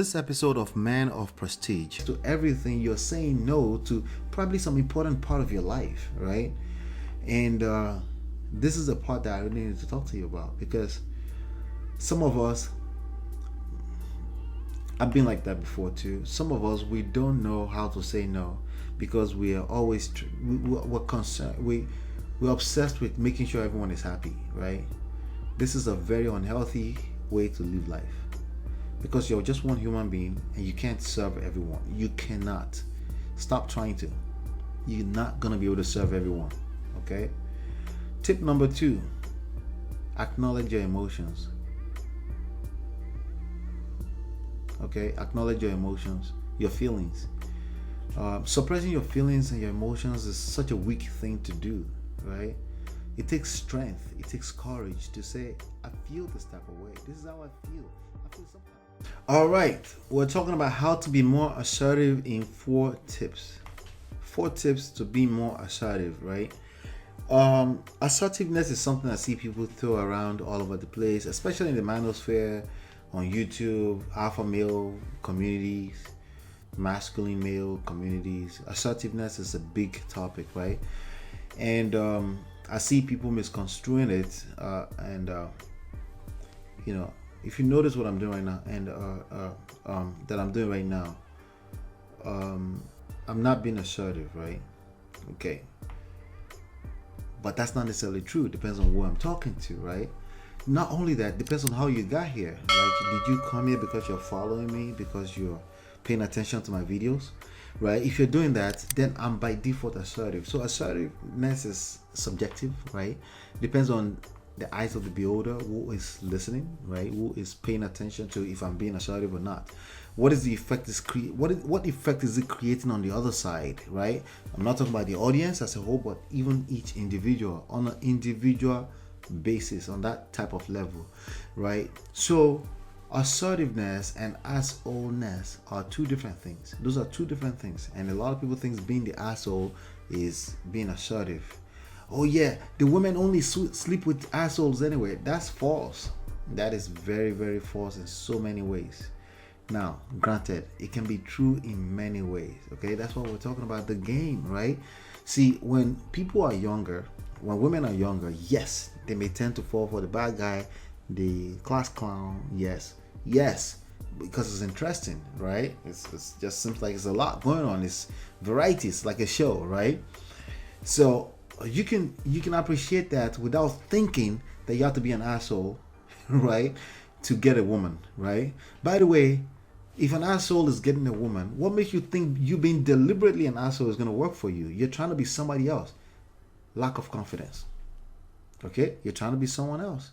This episode of Man of Prestige, to everything you're saying no to, probably some important part of your life, right? And this is the part that I really need to talk to you about, because some of us, I've been like that before too. Some of us, we don't know how to say no because we are always we're concerned. We're obsessed with making sure everyone is happy, right? This is a very unhealthy way to live life, because you're just one human being and you can't serve everyone. You cannot. Stop trying to. You're not going to be able to serve everyone. Okay? Tip number 2, acknowledge your emotions. Okay? Acknowledge your emotions, your feelings. Suppressing your feelings and your emotions is such a weak thing to do, right? It takes strength, it takes courage to say, I feel this type of way. This is how I feel. I feel something. All right, we're talking about how to be more assertive in 4 tips. 4 tips to be more assertive, right? Assertiveness is something I see people throw around all over the place, especially in the manosphere, on YouTube, alpha male communities, masculine male communities. Assertiveness is a big topic, right? And I see people misconstruing it, if you notice what I'm doing right now, and that I'm doing right now, I'm not being assertive, right? Okay. But that's not necessarily true. It depends on who I'm talking to, right? Not only that, it depends on how you got here. Like, did you come here because you're following me, because you're paying attention to my videos, right? If you're doing that, then I'm by default assertive. So assertiveness is subjective, right? Depends on the eyes of the beholder, who is listening, right? Who is paying attention to if I'm being assertive or not. What is the effect what effect is it creating on the other side, right? I'm not talking about the audience as a whole, but even each individual on an individual basis, on that type of level, right? So assertiveness and Assh0leness are 2 different things. Those are 2 different things, and a lot of people think being the asshole is being assertive. Oh yeah, the women only sleep with assholes anyway. That's false. That is very, very false in so many ways. Now, granted, it can be true in many ways. Okay, that's what we're talking about, the game, right? See, when people are younger, when women are younger, yes, they may tend to fall for the bad guy, the class clown. Yes, because it's interesting, right? It's just seems like it's a lot going on. It's variety. It's like a show, right? So you can appreciate that without thinking that you have to be an asshole, right, to get a woman, right? By the way, if an asshole is getting a woman, what makes you think you being deliberately an asshole is going to work for you? You're trying to be somebody else. Lack of confidence. Okay? You're trying to be someone else.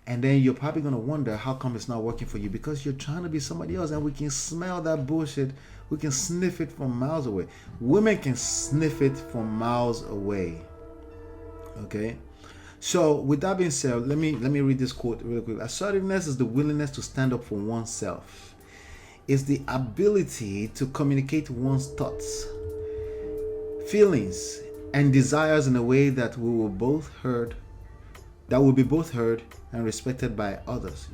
And then you're probably going to wonder how come it's not working for you, because you're trying to be somebody else, and we can smell that bullshit. We can sniff it from miles away. Women can sniff it from miles away. Okay? So with that being said, let me read this quote real quick. Assertiveness is the willingness to stand up for oneself. It's the ability to communicate one's thoughts, feelings, and desires in a way that will be both heard and respected by others.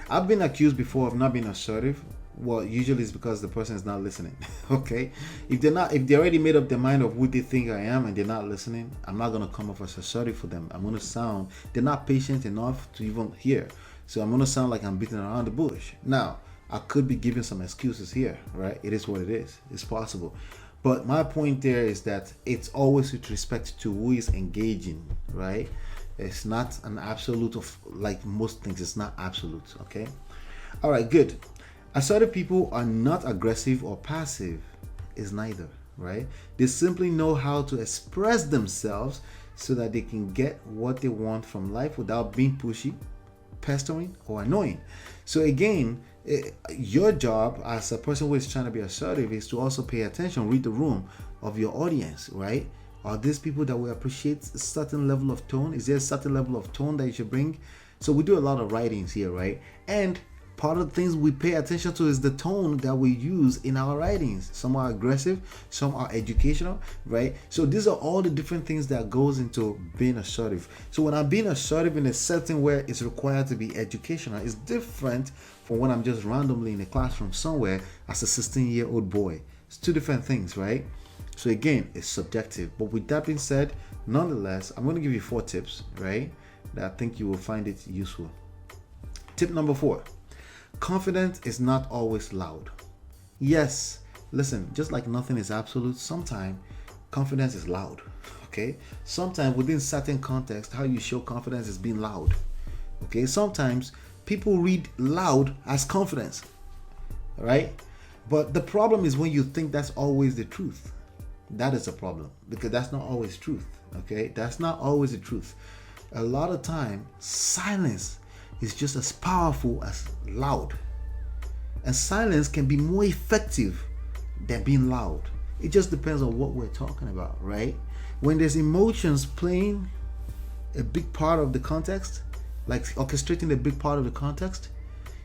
I've been accused before of not being assertive. Well, usually it's because the person is not listening. Okay, if they already made up their mind of who they think I am and they're not listening, I'm not going to come off as assertive for them. I'm going to sound, they're not patient enough to even hear, so I'm going to sound like I'm beating around the bush. Now, I could be giving some excuses here, right? It is what it is. It's possible. But my point there is that it's always with respect to who is engaging, right? It's not an absolute of, like most things, it's not absolute, okay? All right, good. Assertive people are not aggressive or passive. Is neither, right? They simply know how to express themselves so that they can get what they want from life without being pushy, pestering, or annoying. So again, your job as a person who is trying to be assertive is to also pay attention, read the room of your audience, right? Are these people that will appreciate a certain level of tone? Is there a certain level of tone that you should bring? So we do a lot of writings here, right? And Part of the things we pay attention to is the tone that we use in our writings. Some are aggressive, some are educational, right? So these are all the different things that goes into being assertive. So when I'm being assertive in a setting where it's required to be educational, it's different from when I'm just randomly in a classroom somewhere as a 16-year-old boy. It's two different things, right? So again, it's subjective. But with that being said, nonetheless, I'm going to give you 4 tips, right, that I think you will find it useful. Tip number 4. Confidence is not always loud. Yes, listen, just like nothing is absolute, sometimes confidence is loud, okay? Sometimes within certain context, how you show confidence is being loud, okay? Sometimes people read loud as confidence, right? But the problem is when you think that's always the truth. That is a problem, because that's not always truth, okay? That's not always the truth. A lot of time, silence is just as powerful as loud. And silence can be more effective than being loud. It just depends on what we're talking about, right? When there's emotions playing a big part of the context, like orchestrating a big part of the context,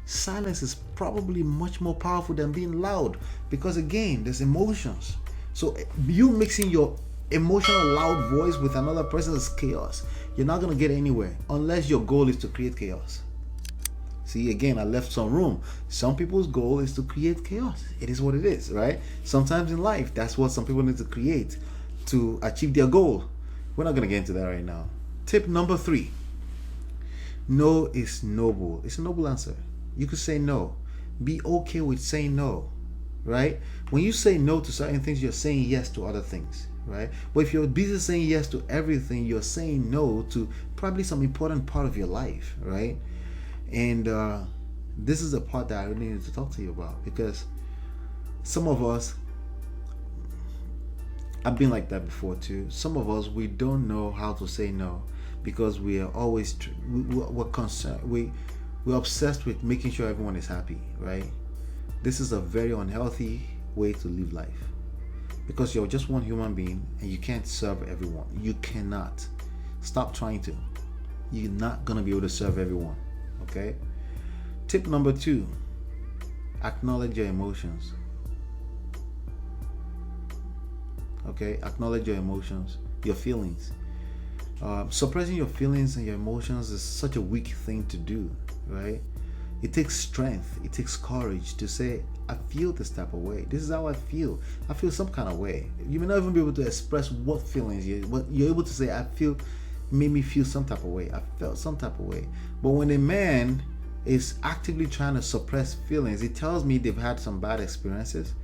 silence is probably much more powerful than being loud, because again, there's emotions. So you mixing your emotional loud voice with another person's chaos, you're not going to get anywhere unless your goal is to create chaos. See, again, I left some room. Some people's goal is to create chaos. It is what it is, right? Sometimes in life, that's what some people need to create to achieve their goal. We're not going to get into that right now. Tip number 3. No is noble. It's a noble answer. You could say no. Be okay with saying no, right? When you say no to certain things, you're saying yes to other things, right? But if you're busy saying yes to everything, you're saying no to probably some important part of your life, right? And this is the part that I really need to talk to you about, because some of us, I've been like that before too. Some of us, we don't know how to say no because we are always we're concerned. We're obsessed with making sure everyone is happy, right? This is a very unhealthy way to live life, because you're just one human being and you can't serve everyone. You cannot. Stop trying to. You're not gonna be able to serve everyone. Okay. Tip number 2. Acknowledge your emotions. Okay. Acknowledge your emotions, your feelings. Suppressing your feelings and your emotions is such a weak thing to do, right? It takes strength. It takes courage to say, I feel this type of way. This is how I feel. I feel some kind of way. You may not even be able to express what feelings but you're able to say, I feel, made me feel some type of way. I felt some type of way. But when a man is actively trying to suppress feelings, it tells me they've had some bad experiences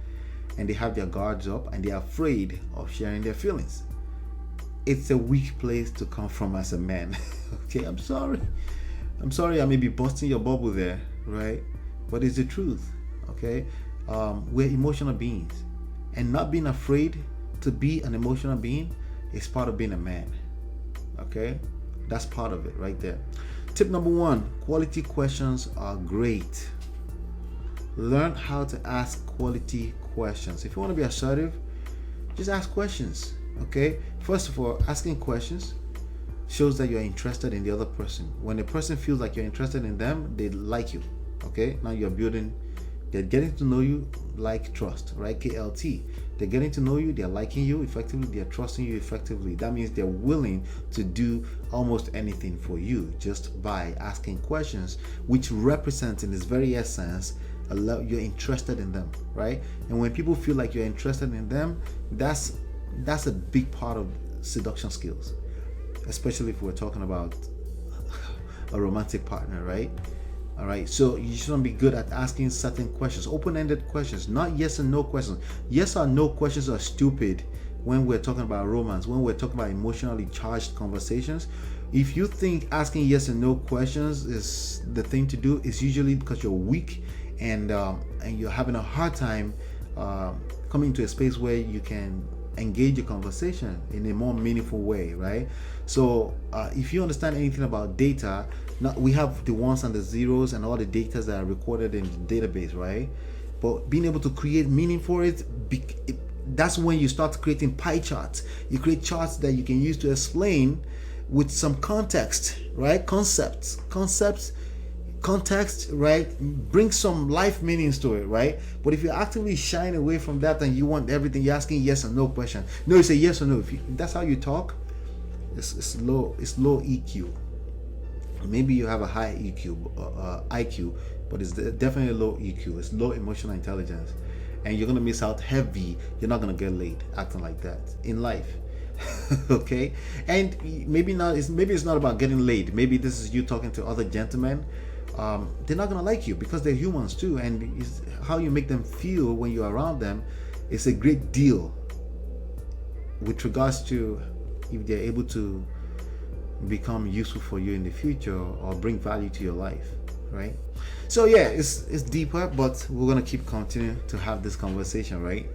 and they have their guards up and they're afraid of sharing their feelings. It's a weak place to come from as a man. Okay, I'm sorry I may be busting your bubble there, right? But it's the truth. Okay, we're emotional beings, and not being afraid to be an emotional being is part of being a man. Okay, that's part of it right there. Tip number 1, quality questions are great. Learn how to ask quality questions. If you want to be assertive, just ask questions. Okay, first of all, asking questions shows that you're interested in the other person. When a person feels like you're interested in them, they like you. Okay, now they're getting to know you, like trust, right? KLT. They're getting to know you, they're liking you effectively, they're trusting you effectively. That means they're willing to do almost anything for you just by asking questions, which represents in its very essence you're interested in them, right? And when people feel like you're interested in them, that's a big part of seduction skills, especially if we're talking about a romantic partner, right? All right, so you shouldn't be good at asking certain questions, open-ended questions, not yes and no questions. Yes or no questions are stupid when we're talking about romance, when we're talking about emotionally charged conversations. If you think asking yes and no questions is the thing to do, it's usually because you're weak and you're having a hard time coming to a space where you can engage a conversation in a more meaningful way, right? So if you understand anything about data, now we have the ones and the zeros and all the data that are recorded in the database, right? But being able to create meaning for it, that's when you start creating pie charts. You create charts that you can use to explain with some context, right? Concepts context, right? Bring some life meanings to it, right? But if you're actively shying away from that and you want everything, you're asking yes or no question. No, you say yes or no. If that's how you talk, it's low EQ. Maybe you have a high IQ, but it's definitely low EQ. It's low emotional intelligence, and you're gonna miss out heavy. You're not gonna get laid acting like that in life. Okay, and maybe not. Maybe it's not about getting laid. Maybe this is you talking to other gentlemen. They're not gonna like you because they're humans too, and it's how you make them feel when you're around them is a great deal with regards to if they're able to become useful for you in the future or bring value to your life, right? So yeah, it's deeper, but we're gonna keep continuing to have this conversation, right?